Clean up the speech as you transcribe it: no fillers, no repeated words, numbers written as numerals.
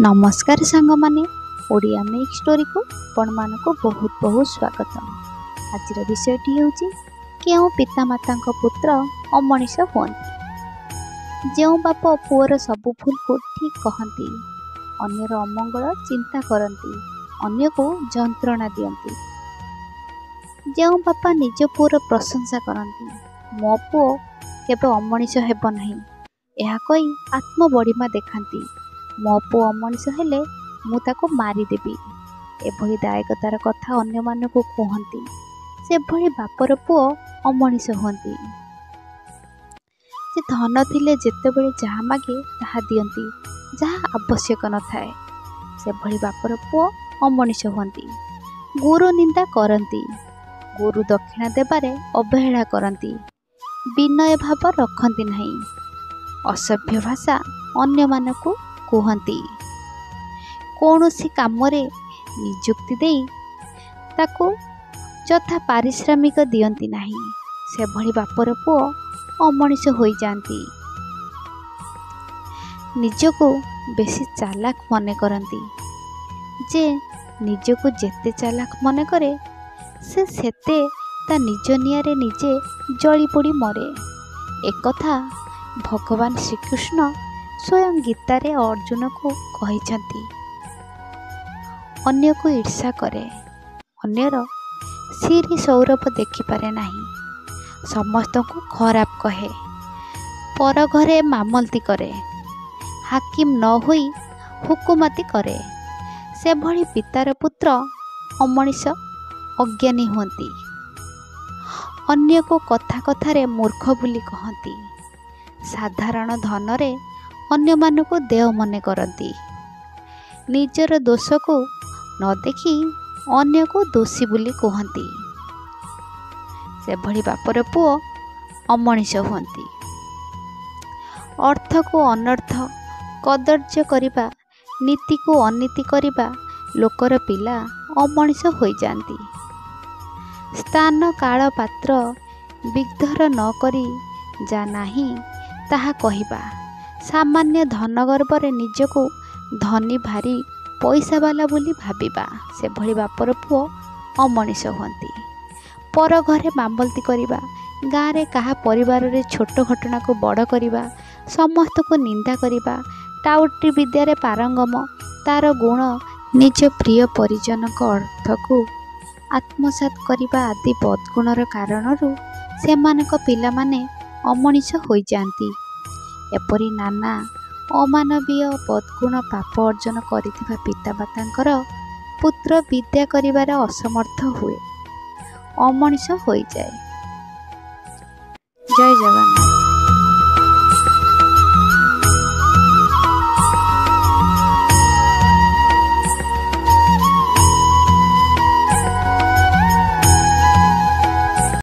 नमस्कार सांग माने ओडिया मेक स्टोरी को आपण मानको बहुत बहुत स्वागत। आज विषयटी होची केउ पितामाता पुत्र अमनीष हुअन्ति। जो बाप पुअर सबु भूल को ठीक कहती, अन्यर अमंगल चिंता करती, अन्य को जंत्रणा दियंती। जो बापा निज पुअर प्रशंसा करती, मो पुओ केबे अमनीष हेब नहीं, यह कही आत्मबड़िमा देखाती। मो पुओ अमनीष हेले मु ताको मारिदेबी, एभली दायकतार कथा अन्य मानकु कहती। से भली बापर पुओ अमनीष हुअन्ति। से धन थिले जेतेबेले जहा मागे ताहा दियंती, जहा आवश्यक न थाए। से भली बापर पुओ अमनीष हुअन्ति। गुरु निंदा करती, गुरु दक्षिणा देबारे अवहेला करती, विनय भाव रखती नहीं, असभ्य भाषा अन्य मानकु कहती। कौनसी कामरे नियुक्ति देई ताको यथा पारिश्रमिक दियंती नहीं। से भली बापर पुओ अमनीष होई जाती। निजको बेसी चालाक मने करती। जे निजको जेते चालाक मने करे से सेते ता निज नियारे निजे जली पोड़ी मरे। एक कथा भगवान श्रीकृष्ण स्वयं गीतारे अर्जुन को कहिछंती। अन्य को ईर्षा करे, अन्यर सिरी सौरभ देखि पारे नहीं, समस्त को खराब कहे, पर घरे मामलती करे, हाकिम न होई हुकुमती करे। से भली पितार पुत्र अमनीष अज्ञानी हुअन्ति। अन्य को कथा कथारे मूर्ख बोली कहती। साधारण धनरे अन्य मानक देह मने करती। निजर दोष को न देखी अन्य को दोषी बोली कहती। से भली बापर पुओ अमनीष हुअन्ति। अर्थ को अनर्थ, कदर्य करिबा, नीति को अनीति करिबा लोकर पिला अमनीष होई जाती। स्थान काल पात्र विग्धर न करी जा नाही ताहा कहिबा। सामान्य धन गर्भरे निजको धनी भारी पैसा वाला बोली भाबिबा। से भली बापर पुओ अमनीष हुअन्ति। पर घरे मामलती करिबा, गाँव रे कहा परिवार रे छोट घटना को बड़ करिबा, समस्त को निंदा करिबा, टाउटी विद्या रे पारंगम, तार गुण निज प्रिय परिजन को अर्थ को आत्मसात करिबा आदि बदगुणर कारणरू सेमानक पिलामाने अमनीष होई जाती। एपरी नाना अमानवीय बदगुण पाप अर्जन करिथिबा पितामातांकर पुत्र विद्या करिबार असमर्थ हुए, अमनीष होई जाए। जय जगन्नाथ।